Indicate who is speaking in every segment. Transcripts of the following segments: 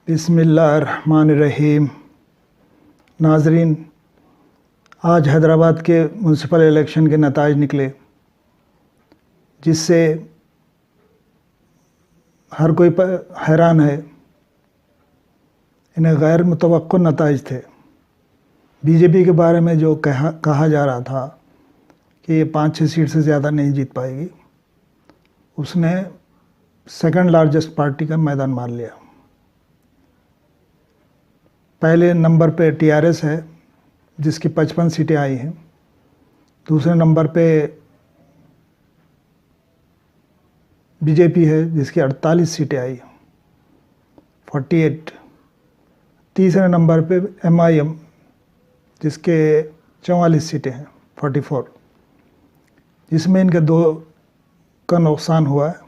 Speaker 1: बिस्मिल्लाहिर्रहमानिर्रहीम। नाजरीन, आज हैदराबाद के म्यूनसिपल इलेक्शन के नताइज निकले, जिससे हर कोई हैरान है। इन्हें गैर मुतवक्को नताइज थे। बीजेपी के बारे में जो कहा जा रहा था कि ये 5-6 सीट से ज़्यादा नहीं जीत पाएगी, उसने सेकंड लार्जेस्ट पार्टी का मैदान मार लिया। पहले नंबर पे टीआरएस है, जिसकी 55 सीटें आई हैं। दूसरे नंबर पे बीजेपी है, जिसकी 48 सीटें आई, 48। तीसरे नंबर पे एमआईएम, जिसके 44 सीटें हैं, 44, जिसमें इनके 2 का नुकसान हुआ है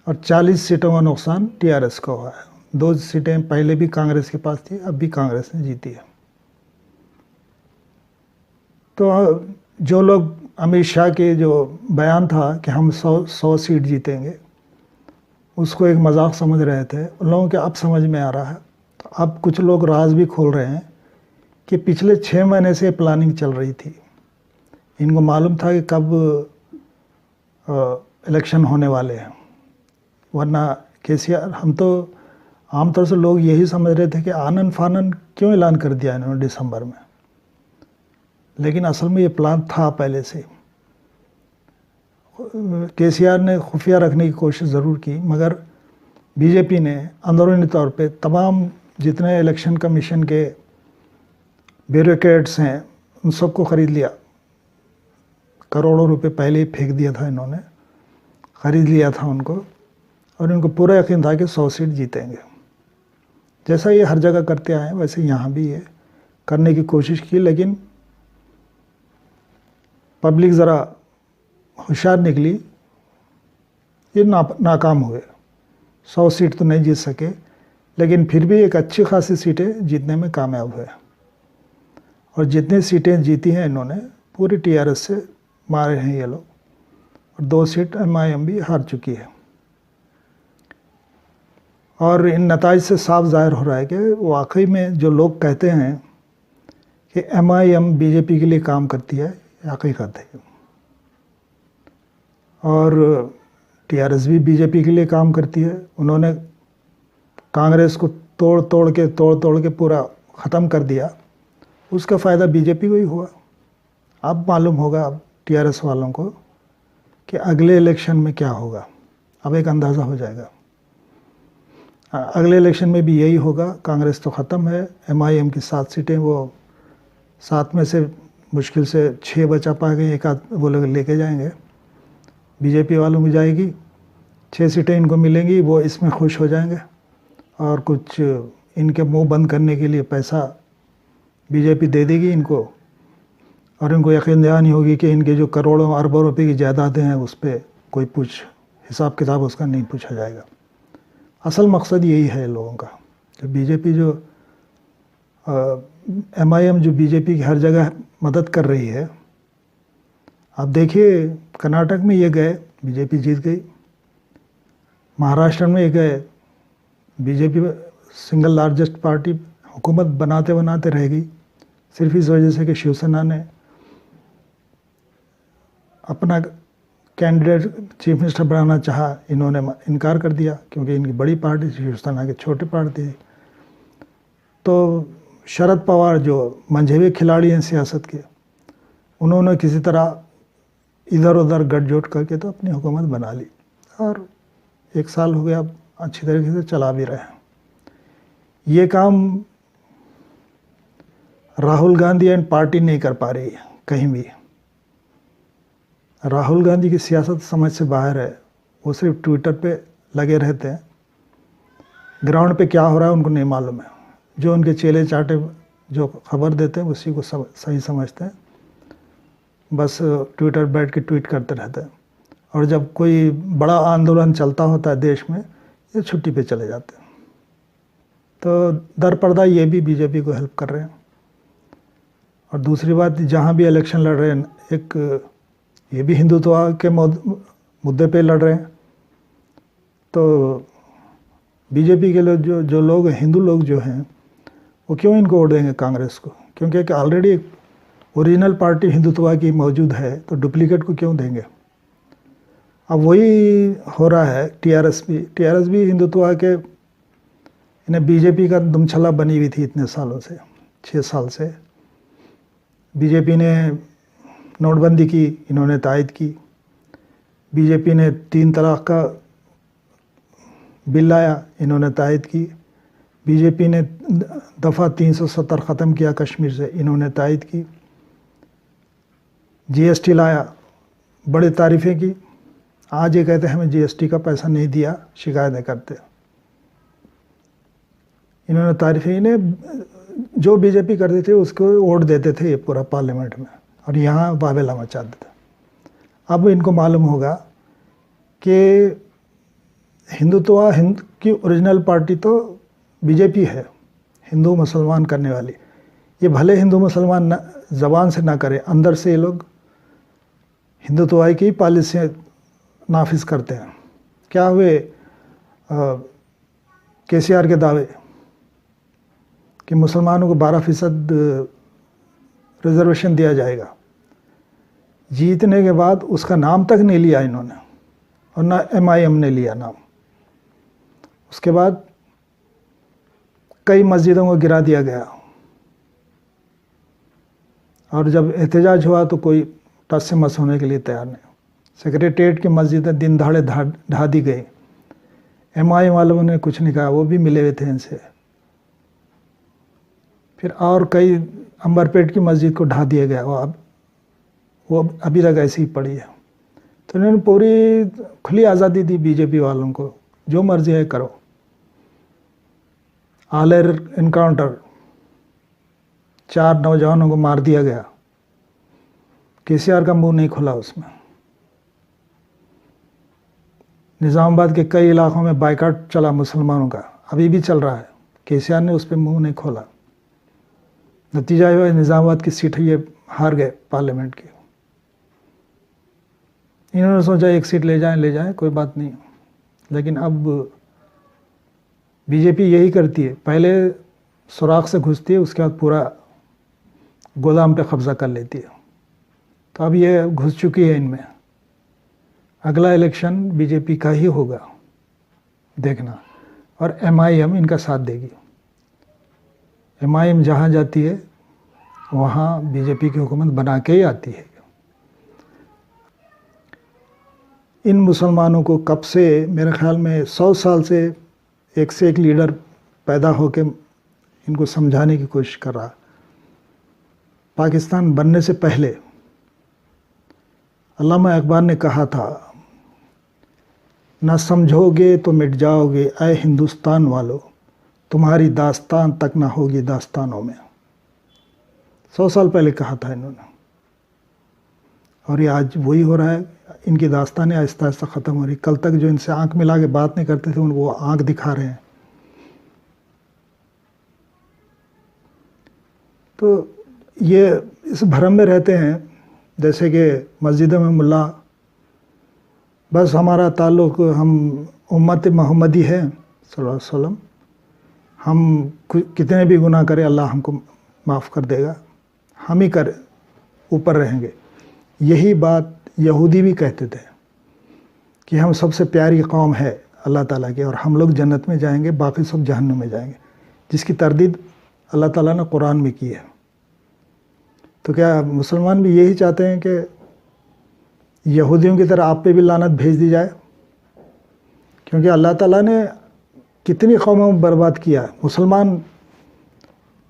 Speaker 1: और 40 सीटों का नुकसान टीआरएस का हुआ है। 2 सीटें पहले भी कांग्रेस के पास थी, अब भी कांग्रेस ने जीती है। तो जो लोग अमित शाह के जो बयान था कि हम 100 सीट जीतेंगे, उसको एक मजाक समझ रहे थे, उन लोगों के अब समझ में आ रहा है। तो अब कुछ लोग राज भी खोल रहे हैं कि पिछले 6 महीने से प्लानिंग चल रही थी। इनको मालूम था कि कब इलेक्शन होने वाले हैं, वरना केसीआर, हम तो आमतौर से लोग यही समझ रहे थे कि आनन फानन क्यों ऐलान कर दिया इन्होंने दिसंबर में, लेकिन असल में ये प्लान था पहले से। केसीआर ने खुफिया रखने की कोशिश ज़रूर की, मगर बीजेपी ने अंदरूनी तौर पे तमाम जितने इलेक्शन कमीशन के ब्यूरोक्रेट्स हैं, उन सबको ख़रीद लिया। करोड़ों रुपए पहले ही फेंक दिया था इन्होंने, ख़रीद लिया था उनको, और इनको पूरा यकीन था कि 100 सीट जीतेंगे। जैसा ये हर जगह करते आए, वैसे यहाँ भी ये करने की कोशिश की, लेकिन पब्लिक ज़रा होशियार निकली, ये नाकाम हुए। 100 सीट तो नहीं जीत सके, लेकिन फिर भी एक अच्छी खासी सीटें जीतने में कामयाब हुए। और जितनी सीटें जीती हैं इन्होंने, पूरी टीआरएस से मारे हैं ये लोग, और 2 सीट एमआईएम भी हार चुकी है। और इन नताइज से साफ जाहिर हो रहा है कि वाकई में जो लोग कहते हैं कि एमआईएम बीजेपी के लिए काम करती है, ये हकीकत है। और टीआरएस भी बीजेपी के लिए काम करती है। उन्होंने कांग्रेस को तोड़ तोड़ के पूरा ख़त्म कर दिया, उसका फ़ायदा बीजेपी को ही हुआ। अब मालूम होगा अब टीआरएस वालों को कि अगले इलेक्शन में क्या होगा। अब एक अंदाज़ा हो जाएगा। अगले इलेक्शन में भी यही होगा। कांग्रेस तो ख़त्म है, एमआईएम की 7 सीटें, वो 7 में से मुश्किल से 6 बचा पाएंगे, एक आध वो लोग लेके जाएंगे। बीजेपी वालों को जाएगी, 6 सीटें इनको मिलेंगी, वो इसमें खुश हो जाएंगे। और कुछ इनके मुंह बंद करने के लिए पैसा बीजेपी दे देगी इनको, और इनको यकीन दहानी होगी कि इनके जो करोड़ों अरबों रुपए की जायदादें हैं, उस पर कोई हिसाब किताब उसका नहीं पूछा जाएगा। असल मकसद यही है लोगों का। जो बीजेपी जो एमआईएम जो बीजेपी की हर जगह मदद कर रही है। आप देखिए, कर्नाटक में ये गए, बीजेपी जीत गई। महाराष्ट्र में ये गए, बीजेपी सिंगल लार्जेस्ट पार्टी हुकूमत बनाते बनाते रहेगी, सिर्फ इस वजह से कि शिवसेना ने अपना कैंडिडेट चीफ मिनिस्टर बनाना चाहा, इन्होंने इनकार कर दिया, क्योंकि इनकी बड़ी पार्टी शिवसेना की छोटी पार्टी थी। तो शरद पवार जो मंझेवे खिलाड़ी हैं सियासत के, उन्होंने किसी तरह इधर उधर गठजोड़ करके तो अपनी हुकूमत बना ली, और 1 साल हो गया, अब अच्छी तरीके से चला भी रहे हैं। ये काम राहुल गांधी एंड पार्टी नहीं कर पा रही है कहीं भी। राहुल गांधी की सियासत समझ से बाहर है। वो सिर्फ ट्विटर पे लगे रहते हैं, ग्राउंड पे क्या हो रहा है उनको नहीं मालूम है। जो उनके चेले चाटे जो खबर देते हैं, उसी को सही समझते हैं। बस ट्विटर बैठ के ट्वीट करते रहते हैं, और जब कोई बड़ा आंदोलन चलता होता है देश में, ये छुट्टी पे चले जाते हैं। तो दर पर्दा ये भी बीजेपी को हेल्प कर रहे हैं। और दूसरी बात, जहाँ भी इलेक्शन लड़ रहे हैं, एक ये भी हिंदुत्व के मुद्दे पे लड़ रहे हैं। तो बीजेपी के लोग जो लोग हिंदू लोग जो हैं वो क्यों इनको वोट देंगे कांग्रेस को? क्योंकि ऑलरेडी ओरिजिनल पार्टी हिंदुत्व की मौजूद है, तो डुप्लीकेट को क्यों देंगे? अब वही हो रहा है टीआरएस भी हिंदुत्व के इन्हें बीजेपी का दुमछला बनी हुई थी इतने सालों से, 6 साल से। बीजेपी ने नोटबंदी की, इन्होंने तायद की। बीजेपी ने 3 तलाक का बिल लाया, इन्होंने तायद की। बीजेपी ने दफ़ा 370 ख़त्म किया कश्मीर से, इन्होंने तायद की। जीएसटी लाया, बड़ी तारीफ़ें की। आज ये कहते हैं हमें जीएसटी का पैसा नहीं दिया, शिकायतें करते। इन्होंने तारीफ़ें, इन्हें जो बीजेपी करती थी उसको वोट देते थे ये पूरा पार्लियामेंट में, और यहाँ वावेला मचाते थे। अब इनको मालूम होगा कि हिंदुत्व की ओरिजिनल पार्टी तो बीजेपी है, हिंदू मुसलमान करने वाली। ये भले हिंदू मुसलमान ज़बान से ना करें, अंदर से ये लोग हिंदुत्व की पॉलिसी नाफिज करते हैं। क्या हुए केसीआर के दावे कि मुसलमानों को 12% रिजर्वेशन दिया जाएगा, जीतने के बाद उसका नाम तक नहीं लिया इन्होंने, और ना एमआईएम ने लिया नाम। उसके बाद कई मस्जिदों को गिरा दिया गया, और जब एहतजाज हुआ तो कोई टस से मस होने के लिए तैयार नहीं। सेक्रेटेरिएट की मस्जिदें दिन दहाड़े ढा दी गई। एमआईएम वालों ने कुछ नहीं कहा, वो भी मिले हुए थे इनसे। फिर और कई अंबरपेट की मस्जिद को ढा दिया गया, वो अभी तक ऐसी ही पड़ी है। तो इन्होंने पूरी खुली आज़ादी दी बीजेपी वालों को, जो मर्जी है करो। आलेर इनकाउंटर, 4 नौजवानों को मार दिया गया, केसीआर का मुंह नहीं खुला उसमें। निज़ामाबाद के कई इलाकों में बाइकाट चला मुसलमानों का, अभी भी चल रहा है, केसीआर ने उस पर मुंह नहीं खोला। नतीजा हुआ निज़ामाबाद की सीट ये हार गए पार्लियामेंट की। इन्होंने सोचा एक सीट ले जाएं कोई बात नहीं, लेकिन अब बीजेपी यही करती है, पहले सुराख से घुसती है, उसके बाद पूरा गोदाम पे कब्ज़ा कर लेती है। तो अब ये घुस चुकी है इनमें। अगला इलेक्शन बीजेपी का ही होगा, देखना, और एमआईएम इनका साथ देगी। एमआईएम जहाँ जाती है वहाँ बीजेपी की हुकूमत बना के ही आती है। इन मुसलमानों को कब से, मेरे ख्याल में 100 साल से एक लीडर पैदा होकर इनको समझाने की कोशिश कर रहा। पाकिस्तान बनने से पहले अल्लामा इकबाल ने कहा था, ना समझोगे तो मिट जाओगे ऐ हिंदुस्तान वालों, तुम्हारी दास्तान तक ना होगी दास्तानों में। 100 साल पहले कहा था इन्होंने, और ये आज वही हो रहा है। इनकी दास्तानें आहिस्ता आहिस्ता ख़त्म हो रही। कल तक जो इनसे आंख मिला के बात नहीं करते थे, उनको आंख दिखा रहे हैं। तो ये इस भ्रम में रहते हैं जैसे कि मस्जिदों में मुल्ला, बस हमारा ताल्लुक़, हम उम्मत मोहम्मदी है सल्लल्लाहु अलैहि वसल्लम, हम कितने भी गुनाह करें अल्लाह हमको माफ़ कर देगा, हम ही कर ऊपर रहेंगे। यही बात यहूदी भी कहते थे कि हम सबसे प्यारी कौम है अल्लाह ताला की, और हम लोग जन्नत में जाएंगे, बाकी सब जहन्नुम में जाएंगे, जिसकी तरदीद अल्लाह ताला ने कुरान में की है। तो क्या मुसलमान भी यही चाहते हैं कि यहूदियों की तरह आप पे भी लानत भेज दी जाए? क्योंकि अल्लाह ताला ने कितनी कौमों को बर्बाद किया। मुसलमान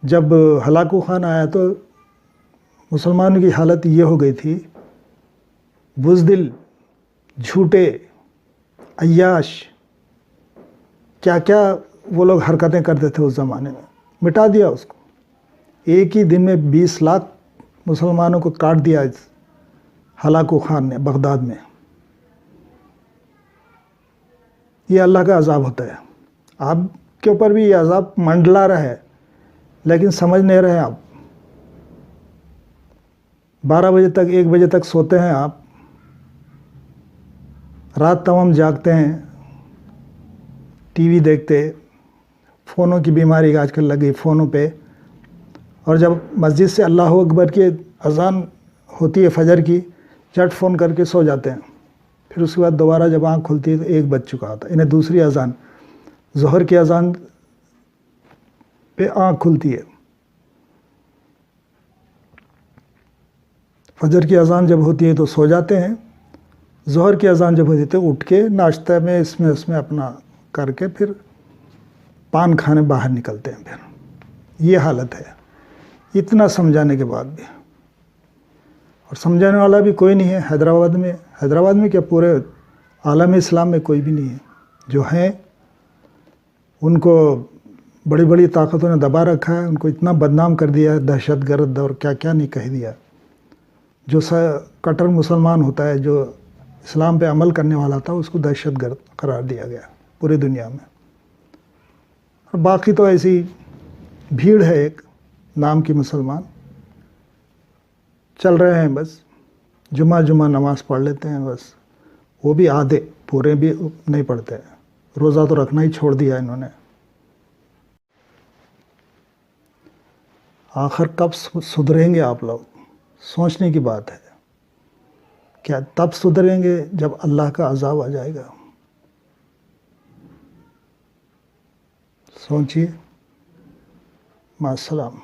Speaker 1: जब हलाकू खान आया तो मुसलमानों की हालत ये हो गई थी, बुज़दिल, झूठे, अय्याश, क्या क्या वो लोग हरकतें करते थे उस ज़माने में, मिटा दिया उसको। एक ही दिन में 20 लाख मुसलमानों को काट दिया इस हलाकू खान ने बगदाद में। ये अल्लाह का अज़ाब होता है। आपके ऊपर भी ये अज़ाब मंडला रहा है, लेकिन समझ नहीं रहे आप। 12 बजे तक, 1 बजे तक सोते हैं आप, रात तमाम जागते हैं, टीवी देखते, फ़ोनों की बीमारी आजकल लगी फ़ोनों पे, और जब मस्जिद से अल्लाह अकबर की अज़ान होती है फजर की, झट फ़ोन करके सो जाते हैं। फिर उसके बाद दोबारा जब आँख खुलती है तो 1 बज चुका होता है। इन्हें दूसरी अज़ान, ज़ोहर की अज़ान पे आँख खुलती है। फजर की अज़ान जब होती है तो सो जाते हैं, ज़ोहर की अज़ान जब होती है तो उठ के नाश्ता में इसमें उसमें अपना करके फिर पान खाने बाहर निकलते हैं। फिर ये हालत है, इतना समझाने के बाद भी। और समझाने वाला भी कोई नहीं है हैदराबाद में। हैदराबाद में क्या, पूरे आलम इस्लाम में कोई भी नहीं है। जो हैं उनको बड़ी बड़ी ताकतों ने दबा रखा है, उनको इतना बदनाम कर दिया है, दहशतगर्द और क्या क्या नहीं कह दिया। जो कट्टर मुसलमान होता है, जो इस्लाम पे अमल करने वाला था, उसको दहशतगर्द करार दिया गया पूरी दुनिया में। और बाकी तो ऐसी भीड़ है एक नाम की मुसलमान, चल रहे हैं बस, जुमा नमाज़ पढ़ लेते हैं बस, वो भी आधे, पूरे भी नहीं पढ़ते हैं। रोज़ा तो रखना ही छोड़ दिया इन्होंने। आखिर कब सुधरेंगे आप लोग, सोचने की बात है। क्या तब सुधरेंगे जब अल्लाह का अज़ाब आ जाएगा? सोचिए। मास्सलाम।